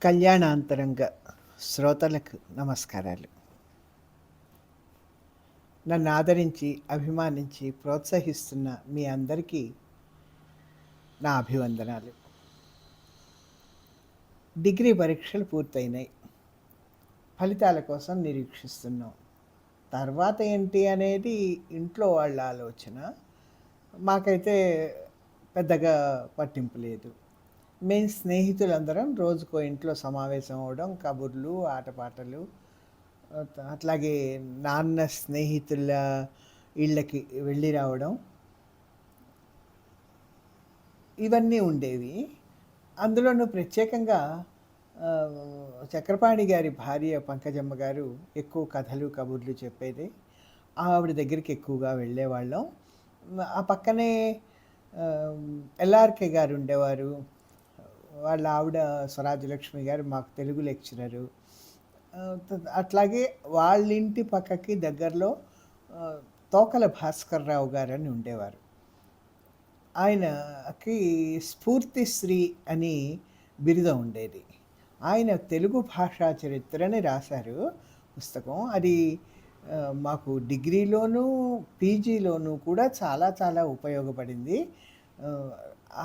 కళ్యాణాంతరంగ శ్రోతలకు నమస్కారాలు. నన్ను ఆదరించి, అభిమానించి, ప్రోత్సహిస్తున్న మీ అందరికీ నా అభివందనాలు. డిగ్రీ పరీక్షలు పూర్తయినాయి. ఫలితాల కోసం నిరీక్షిస్తున్నాం. తర్వాత ఏంటి అనేది ఇంట్లో వాళ్ళ ఆలోచన. మాకైతే పెద్దగా పట్టింపు లేదు. మేము స్నేహితులందరం రోజుకో ఇంట్లో సమావేశం అవ్వడం, కబుర్లు, ఆటపాటలు, అట్లాగే నాన్న స్నేహితుల ఇళ్ళకి వెళ్ళి రావడం, ఇవన్నీ ఉండేవి. అందులోనూ ప్రత్యేకంగా చక్రపాణి గారి భార్య పంకజమ్మ గారు ఎక్కువ కథలు, కబుర్లు చెప్పేది. ఆవిడ దగ్గరికి ఎక్కువగా వెళ్ళేవాళ్ళం. ఆ పక్కనే ఎల్ఆర్‌కే గారు ఉండేవారు. వాళ్ళ ఆవిడ స్వరాజ్యలక్ష్మి గారు మాకు తెలుగు లెక్చరరు. అట్లాగే వాళ్ళింటి పక్కకి దగ్గరలో తోకల భాస్కర్‌రావు గారని ఉండేవారు. ఆయనకి స్ఫూర్తిశ్రీ అని బిరుదం ఉండేది. ఆయన తెలుగు భాషా చరిత్రని రాశారు పుస్తకం. అది మాకు డిగ్రీలోనూ, పీజీలోనూ కూడా చాలా చాలా ఉపయోగపడింది.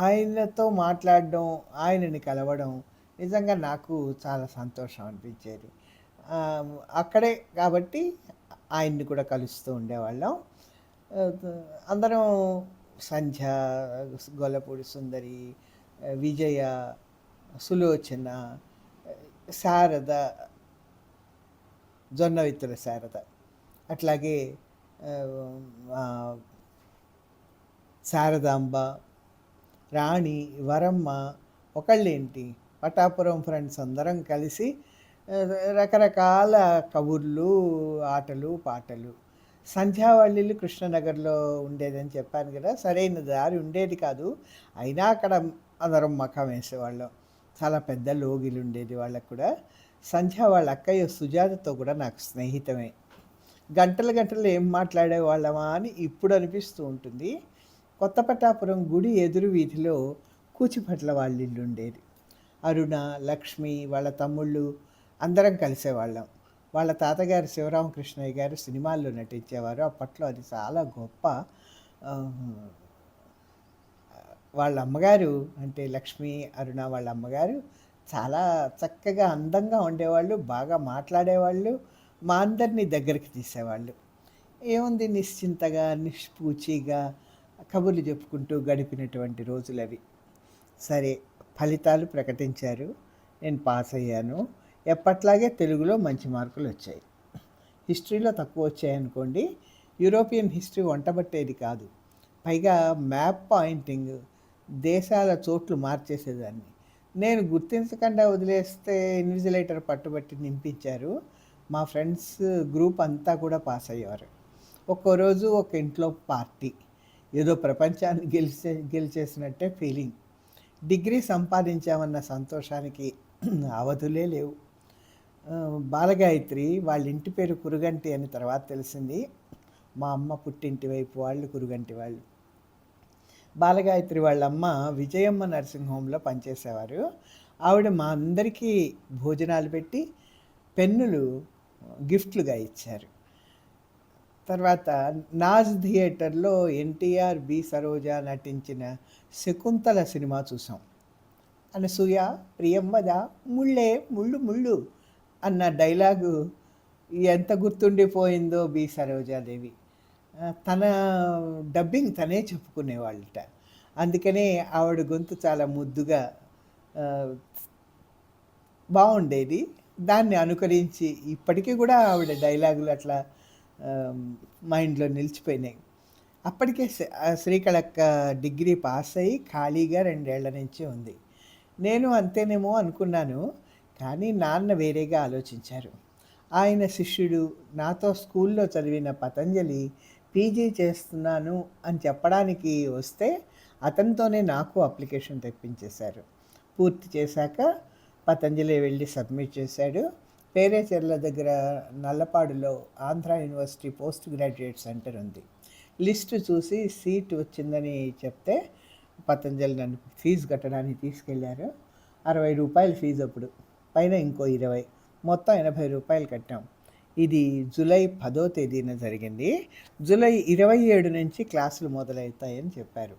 ఆయనతో మాట్లాడడం, ఆయనని కలవడం నిజంగా నాకు చాలా సంతోషం అనిపించేది. అక్కడే కాబట్టి ఆయన్ని కూడా కలుస్తూ ఉండేవాళ్ళం. అందరం సంధ్య, గొల్లపూడి సుందరి, విజయ, సులోచన, శారద, జొన్నవిత్తుల శారద, అట్లాగే శారదాంబ, రాణి, వరమ్మ, ఒకళ్ళేంటి పటాపురం ఫ్రెండ్స్ అందరం కలిసి రకరకాల కబుర్లు, ఆటలు, పాటలు. సంధ్యా వాళ్ళ ఇల్లు కృష్ణనగర్‌లో ఉండేదని చెప్పాను కదా! సరైన దారి ఉండేది కాదు. అయినా అక్కడ అందరం మకాం వేసేవాళ్ళం. చాలా పెద్ద లోగిలు ఉండేది వాళ్ళకి కూడా. సంధ్య వాళ్ళ అక్కయ్య సుజాతతో కూడా నాకు స్నేహితమే. గంటలు గంటలు ఏం మాట్లాడేవాళ్ళమా అని ఇప్పుడు అనిపిస్తూ ఉంటుంది. కొత్త పట్టాపురం గుడి ఎదురు వీధిలో కూచిభట్ల వాళ్ళ ఇల్లు ఉండేది. అరుణ, లక్ష్మి, వాళ్ళ తమ్ముళ్ళు అందరం కలిసేవాళ్ళం. వాళ్ళ తాతగారు శివరామకృష్ణయ్య గారు సినిమాల్లో నటించేవారు. అప్పట్లో అది చాలా గొప్ప. వాళ్ళ అమ్మగారు అంటే లక్ష్మి, అరుణ వాళ్ళ అమ్మగారు చాలా చక్కగా అందంగా ఉండేవాళ్ళు, బాగా మాట్లాడేవాళ్ళు, మా అందరినీ దగ్గరికి తీసేవాళ్ళు. ఏముంది నిశ్చింతగా, నిష్పూచిగా కబుర్లు చెప్పుకుంటూ గడిపినటువంటి రోజులవి. సరే, ఫలితాలు ప్రకటించారు. నేను పాస్ అయ్యాను. ఎప్పట్లాగే తెలుగులో మంచి మార్కులు వచ్చాయి. హిస్టరీలో తక్కువ వచ్చాయనుకోండి. యూరోపియన్ హిస్టరీ వంటబట్టేది కాదు. పైగా మ్యాప్ పాయింటింగ్, దేశాల చోట్లు మార్చేసేదాన్ని. నేను గుర్తించకుండా వదిలేస్తే ఇన్విజిలేటర్ పట్టుబట్టి నింపించారు. మా ఫ్రెండ్స్ గ్రూప్ అంతా కూడా పాస్ అయ్యేవారు. ఒక్కో రోజు ఒక ఇంట్లో పార్టీ. ఏదో ప్రపంచాన్ని గెలిచేసినట్టే ఫీలింగ్. డిగ్రీ సంపాదించామన్న సంతోషానికి అవధులే లేవు. బాలగాయత్రి వాళ్ళ ఇంటి పేరు కురుగంటి అని తర్వాత తెలిసింది. మా అమ్మ పుట్టింటి వైపు వాళ్ళు కురుగంటి వాళ్ళు. బాలగాయత్రి వాళ్ళమ్మ విజయమ్మ నర్సింగ్ హోమ్లో పనిచేసేవారు. ఆవిడ మా అందరికీ భోజనాలు పెట్టి పెన్నులు గిఫ్ట్లుగా ఇచ్చారు. తర్వాత నాజ్ థియేటర్లో ఎన్టీఆర్, బి సరోజ నటించిన శకుంతల సినిమా చూసాం. అనసూయ ప్రియంవద ముళ్ళే ముళ్ళు ముళ్ళు అన్న డైలాగు ఎంత గుర్తుండిపోయిందో బి సరోజాదేవి. తన డబ్బింగ్ తనే చెప్పుకునేవాళ్ళట. అందుకనే ఆవిడ గొంతు చాలా ముద్దుగా బాగుండేది. దాన్ని అనుకరించి ఇప్పటికీ కూడా ఆవిడ డైలాగులు అట్లా మైండ్లో నిలిచిపోయినాయి. అప్పటికే శ్రీకళక్క డిగ్రీ పాస్ అయ్యి ఖాళీగా 2 ఏళ్ల నుంచి ఉంది. నేను అంతేనేమో అనుకున్నాను. కానీ నాన్న వేరేగా ఆలోచించారు. ఆయన శిష్యుడు, నాతో స్కూల్లో చదివిన పతంజలి పీజీ చేస్తున్నాను అని చెప్పడానికి వస్తే అతనితోనే నాకు అప్లికేషన్ తెప్పించేశారు. పూర్తి చేశాక పతంజలి వెళ్ళి సబ్మిట్ చేశాడు. పేరేచెర్ల దగ్గర నల్లపాడులో Andhra university post graduate centre ఉంది. లిస్టు చూసి సీట్ వచ్చిందని చెప్తే పతంజలి నన్ను ఫీజు కట్టడానికి తీసుకెళ్ళారు. 60 రూపాయలు ఫీజు అప్పుడు. పైన ఇంకో 20, మొత్తం రూ. 80 కట్టాం. ఇది జూలై 10వ తేదీన జరిగింది. జూలై 27 నుంచి క్లాసులు మొదలవుతాయని చెప్పారు.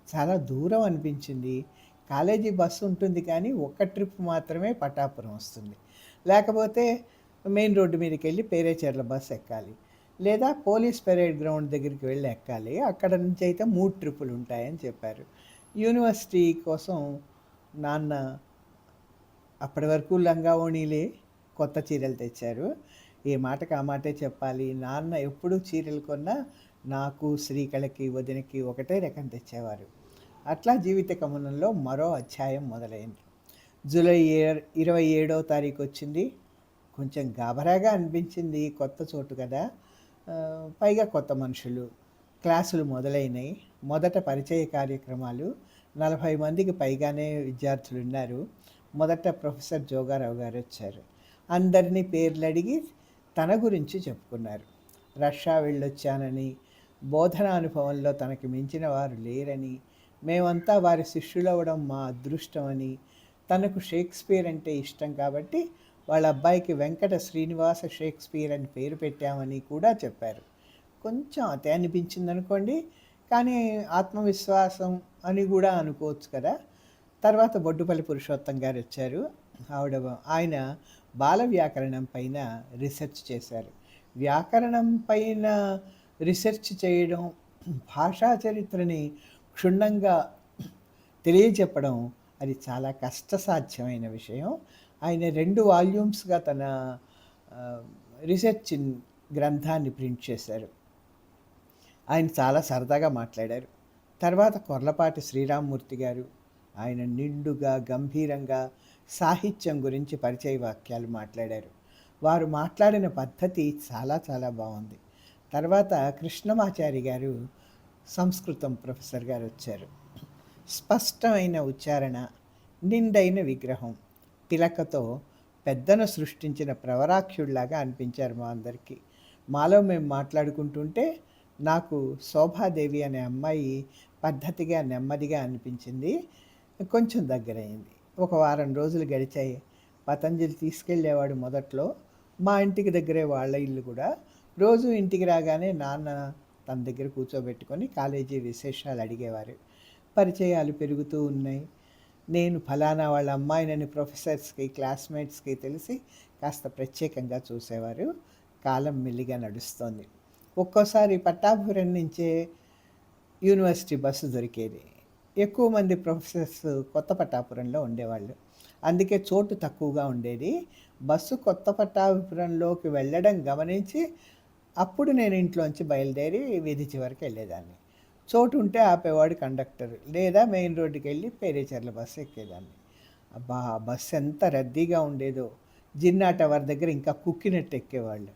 చాలా దూరం అనిపించింది. కాలేజీ బస్సు ఉంటుంది కానీ ఒక్క ట్రిప్ మాత్రమే పటాపురం వస్తుంది. లేకపోతే మెయిన్ రోడ్డు మీదకెళ్ళి పేరేచెర్ల బస్సు ఎక్కాలి, లేదా పోలీస్ పెరేడ్ గ్రౌండ్ దగ్గరికి వెళ్ళి ఎక్కాలి. అక్కడ నుంచి అయితే 3 ట్రిప్పులు ఉంటాయని చెప్పారు. యూనివర్సిటీ కోసం నాన్న అప్పటి వరకు లంగా ఓణీలే, కొత్త చీరలు తెచ్చారు. ఏ మాటకి ఆ మాటే చెప్పాలి. నాన్న ఎప్పుడూ చీరలు కొన్నా నాకు, శ్రీకళకి, వదినకి ఒకటే రకం తెచ్చేవారు. అట్లా జీవిత గమనంలో మరో అధ్యాయం మొదలైంది. జూలై 27వ తారీఖు వచ్చింది. కొంచెం గాబరాగా అనిపించింది. కొత్త చోటు కదా, పైగా కొత్త మనుషులు. క్లాసులు మొదలైనవి. మొదట పరిచయ కార్యక్రమాలు. 40 మందికి పైగానే విద్యార్థులు ఉన్నారు. మొదట ప్రొఫెసర్ జోగారావు గారు వచ్చారు. అందరినీ పేర్లు అడిగి తన గురించి చెప్పుకున్నారు. రష్యా వెళ్ళొచ్చానని, బోధనా అనుభవంలో తనకి మించిన వారు లేరని, మేమంతా వారి శిష్యులవ్వడం మా అదృష్టమని, తనకు షేక్స్పియర్ అంటే ఇష్టం కాబట్టి వాళ్ళ అబ్బాయికి వెంకట శ్రీనివాస షేక్స్పియర్ అని పేరు పెట్టామని కూడా చెప్పారు. కొంచెం అతే అనిపించింది అనుకోండి, కానీ ఆత్మవిశ్వాసం అని కూడా అనుకోవచ్చు కదా. తర్వాత బొడ్డుపల్లి పురుషోత్తం గారు వచ్చారు. ఆయన బాల వ్యాకరణం పైన రీసెర్చ్ చేశారు. వ్యాకరణం పైన రీసెర్చ్ చేయడం, భాషా చరిత్రని క్షుణ్ణంగా తెలియజెప్పడం అది చాలా కష్టసాధ్యమైన విషయం. ఆయన 2 వాల్యూమ్స్గా తన రీసెర్చ్ గ్రంథాన్ని ప్రింట్ చేశారు. ఆయన చాలా సరదాగా మాట్లాడారు. తర్వాత కొర్లపాటి శ్రీరామ్మూర్తి గారు, ఆయన నిండుగా గంభీరంగా సాహిత్యం గురించి పరిచయ వాక్యాలు మాట్లాడారు. వారు మాట్లాడిన పద్ధతి చాలా చాలా బాగుంది. తర్వాత కృష్ణమాచారి గారు, సంస్కృతం ప్రొఫెసర్ గారు వచ్చారు. స్పష్టమైన ఉచ్చారణ, నిండైన విగ్రహం, పిలకతో పెద్దను సృష్టించిన ప్రవరాఖ్యుడిలాగా అనిపించారు మా అందరికీ. మాలో మేము మాట్లాడుకుంటుంటే నాకు శోభాదేవి అనే అమ్మాయి పద్ధతిగా నెమ్మదిగా అనిపించింది. కొంచెం దగ్గరైంది. ఒక వారం రోజులు గడిచాయి. పతంజలి తీసుకెళ్ళేవాడు మొదట్లో. మా ఇంటికి దగ్గరే వాళ్ళ ఇల్లు కూడా. రోజు ఇంటికి రాగానే నాన్న తన దగ్గర కూర్చోబెట్టుకొని కాలేజీ విశేషాలు అడిగేవారు. పరిచయాలు పెరుగుతూ ఉన్నాయి. నేను ఫలానా వాళ్ళ అమ్మాయినని ప్రొఫెసర్స్కి, క్లాస్మేట్స్కి తెలిసి కాస్త ప్రత్యేకంగా చూసేవారు. కాలం మెల్లిగా నడుస్తోంది. ఒక్కోసారి పట్టాపురం నుంచే యూనివర్సిటీ బస్సు దొరికేది. ఎక్కువ మంది ప్రొఫెసర్స్ కొత్త పట్టాపురంలో ఉండేవాళ్ళు. అందుకే చోటు తక్కువగా ఉండేది. బస్సు కొత్త పట్టాపురంలోకి వెళ్ళడం గమనించి అప్పుడు నేను ఇంట్లోంచి బయలుదేరి వీధి చివరికి వెళ్ళేదాన్ని. చోటు ఉంటే ఆపేవాడు కండక్టర్, లేదా మెయిన్ రోడ్డుకి వెళ్ళి పేరేచెర్ల బస్సు ఎక్కేదాన్ని. అబ్బా, బస్సు ఎంత రద్దీగా ఉండేదో. జిన్నా టవర్ దగ్గర ఇంకా కుక్కినట్టు ఎక్కేవాళ్ళు.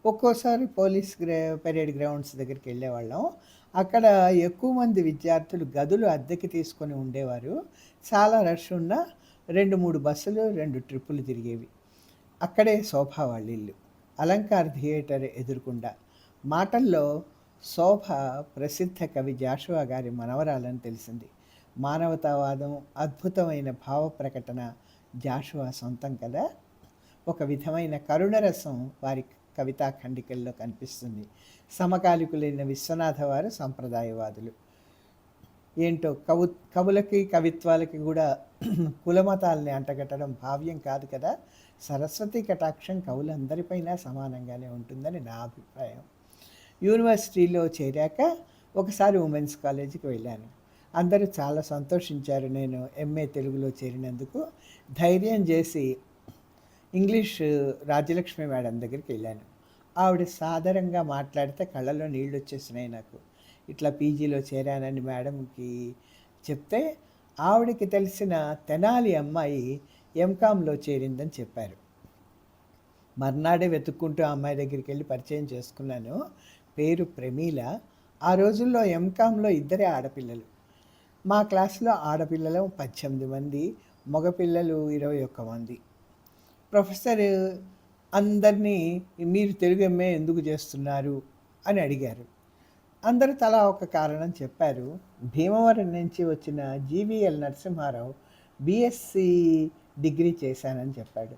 ఒక్కోసారి పోలీస్ పెరేడ్ గ్రౌండ్స్ దగ్గరికి వెళ్ళేవాళ్ళం. అక్కడ ఎక్కువ మంది విద్యార్థులు గదులు అద్దెకి తీసుకొని ఉండేవారు. చాలా రష్ ఉన్న 2-3 బస్సులు 2 ట్రిప్పులు తిరిగేవి. అక్కడే శోభ వాళ్ళ ఇల్లు. అలంకార్ థియేటర్ ఎదురుకుండా. మాటల్లో శోభ ప్రసిద్ధ కవి జాషువా గారి మనవరాలని తెలిసింది. మానవతావాదం, అద్భుతమైన భావ ప్రకటన జాషువా సొంతం కదా. ఒక విధమైన కరుణరసం వారి కవితా ఖండికల్లో కనిపిస్తుంది. సమకాలికులైన విశ్వనాథ వారు సంప్రదాయవాదులు. ఏంటో కవులకి, కవిత్వాలకి కూడా కులమతాలని అంటగట్టడం భావ్యం కాదు కదా. సరస్వతి కటాక్షం కవులందరిపైన సమానంగానే ఉంటుందని నా అభిప్రాయం. యూనివర్సిటీలో చేరాక ఒకసారి ఉమెన్స్ కాలేజీకి వెళ్ళాను. అందరూ చాలా సంతోషించారు నేను ఎంఏ తెలుగులో చేరినందుకు. ధైర్యం చేసి ఇంగ్లీష్ రాజ్యలక్ష్మి మేడం దగ్గరికి వెళ్ళాను. ఆవిడ సాదరంగా మాట్లాడితే కళ్ళలో నీళ్ళు వచ్చేసినాయి నాకు. ఇట్లా పీజీలో చేరానని మేడంకి చెప్తే ఆవిడకి తెలిసిన తెనాలి అమ్మాయి ఎంకామ్లో చేరిందని చెప్పారు. మర్నాడే వెతుక్కుంటూ ఆ అమ్మాయి దగ్గరికి వెళ్ళి పరిచయం చేసుకున్నాను. పేరు ప్రమీల. ఆ రోజుల్లో ఎంకామ్లో 2 ఆడపిల్లలు. మా క్లాస్లో ఆడపిల్లలు 18 మంది, మగపిల్లలు 21 మంది. ప్రొఫెసర్ అందరినీ మీరు తెలుగు ఎంఏ ఎందుకు చేస్తున్నారు అని అడిగారు. అందరూ తలా ఒక కారణం చెప్పారు. భీమవరం నుంచి వచ్చిన జీవీఎల్ నరసింహారావు బీఎస్సీ డిగ్రీ చేశానని చెప్పాడు.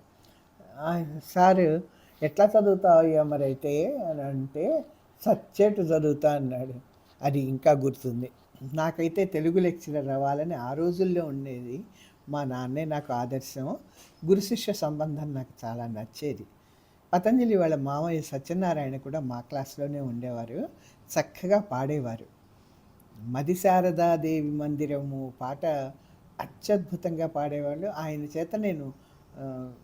సారు "ఎట్లా చదువుతావయ్యా మరైతే" అని అంటే, "సచ్చేట్టు చదువుతా" అన్నాడు. అది ఇంకా గుర్తుంది. నాకైతే తెలుగు లెక్చరర్ అవ్వాలని ఆ రోజుల్లో ఉండేది. మా నాన్నే నాకు ఆదర్శం. గురు శిష్య సంబంధం నాకు చాలా నచ్చేది. పతంజలి వాళ్ళ మామయ్య సత్యనారాయణ కూడా మా క్లాస్‌లోనే ఉండేవారు. చక్కగా పాడేవారు. 'మదిశారదాదేవి మందిరము' పాట అత్యద్భుతంగా పాడేవాళ్ళు. ఆయన చేత నేను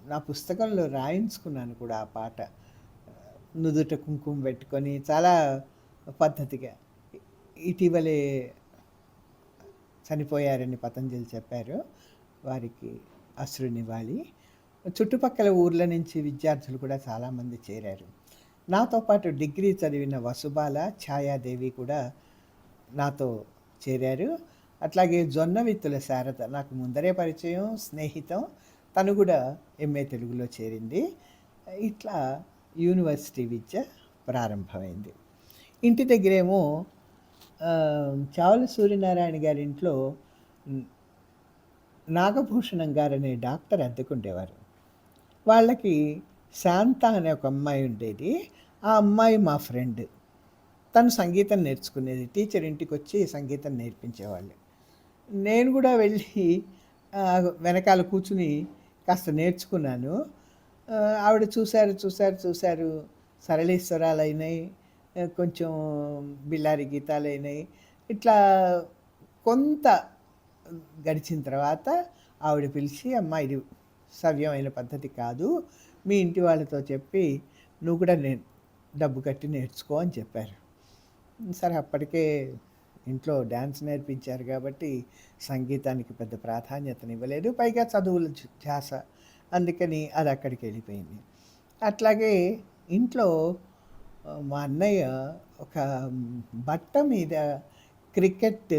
నా పుస్తకంలో రాయించుకున్నాను కూడా ఆ పాట. నుదుట కుంకుమ పెట్టుకొని చాలా పద్ధతిగా. ఇటీవలే చనిపోయారని పతంజలి చెప్పారు. వారికి అశ్రు నివాళి. చుట్టుపక్కల ఊర్ల నుంచి విద్యార్థులు కూడా చాలామంది చేరారు. నాతో పాటు డిగ్రీ చదివిన వసుబాల, ఛాయాదేవి కూడా నాతో చేరారు. అట్లాగే జొన్నవిత్తుల శారద నాకు ముందరే పరిచయం, స్నేహితం. తను కూడా ఎంఏ తెలుగులో చేరింది. ఇట్లా యూనివర్సిటీ విద్య ప్రారంభమైంది. ఇంటి దగ్గరేమో చావల సూర్యనారాయణ గారి ఇంట్లో నాగభూషణం గారనే డాక్టర్ అద్దెకుండేవారు. వాళ్ళకి శాంత అనే ఒక అమ్మాయి ఉండేది. ఆ అమ్మాయి మా ఫ్రెండ్. తను సంగీతం నేర్చుకునేది. టీచర్ ఇంటికొచ్చి సంగీతం నేర్పించేవాళ్ళు. నేను కూడా వెళ్ళి వెనకాల కూర్చుని కాస్త నేర్చుకున్నాను. ఆవిడ చూశారు. సరళీశ్వరాలయినాయి, కొంచెం బిల్లారి గీతాలయినాయి. ఇట్లా కొంత గడిచిన తర్వాత ఆవిడ పిలిచి, "అమ్మా, ఇది సవ్యమైన పద్ధతి కాదు. మీ ఇంటి వాళ్ళతో చెప్పి నువ్వు కూడా డబ్బు కట్టి నేర్చుకో" అని చెప్పారు. సరే, అప్పటికే ఇంట్లో డ్యాన్స్ నేర్పించారు కాబట్టి సంగీతానికి పెద్ద ప్రాధాన్యతనివ్వలేదు. పైగా చదువుల ధ్యాస. అందుకని అది అక్కడికి వెళ్ళిపోయింది. అట్లాగే ఇంట్లో మా అన్నయ్య ఒక బట్ట మీద క్రికెట్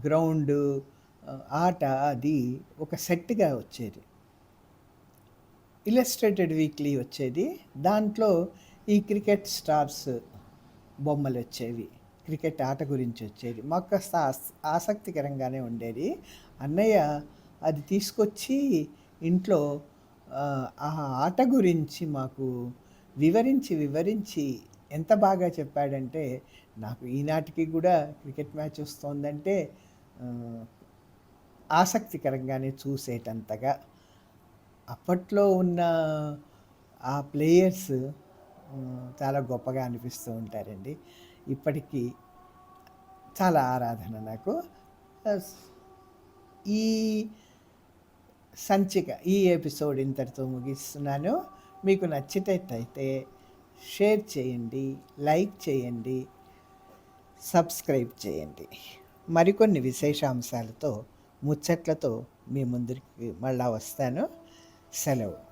గ్రౌండు ఆట అది ఒక సెట్‌గా వచ్చేది. ఇల్లస్ట్రేటెడ్ వీక్లీ వచ్చేది. దాంట్లో ఈ క్రికెట్ స్టార్స్ బొమ్మలొచ్చేవి. క్రికెట్ ఆట గురించి వచ్చేది. మాకు కాస్త ఆసక్తికరంగానే ఉండేది. అన్నయ్య అది తీసుకొచ్చి ఇంట్లో ఆ ఆట గురించి మాకు వివరించి ఎంత బాగా చెప్పాడంటే, నాకు ఈనాటికి కూడా క్రికెట్ మ్యాచ్ వస్తోందంటే ఆసక్తికరంగానే చూసేటంతగా. అప్పట్లో ఉన్న ఆ ప్లేయర్స్ చాలా గొప్పగా అనిపిస్తూ ఉంటారండి. ఇప్పటికీ చాలా ఆరాధన నాకు. ఈ ఈ ఎపిసోడ్ ఇంతటితో ముగిస్తున్నాను. మీకు నచ్చినట్టయితే షేర్ చేయండి, లైక్ చేయండి, సబ్స్క్రైబ్ చేయండి. మరికొన్ని విశేషాంశాలతో, ముచ్చట్లతో మీ ముందుకి మళ్ళా వస్తాను. సెలవు.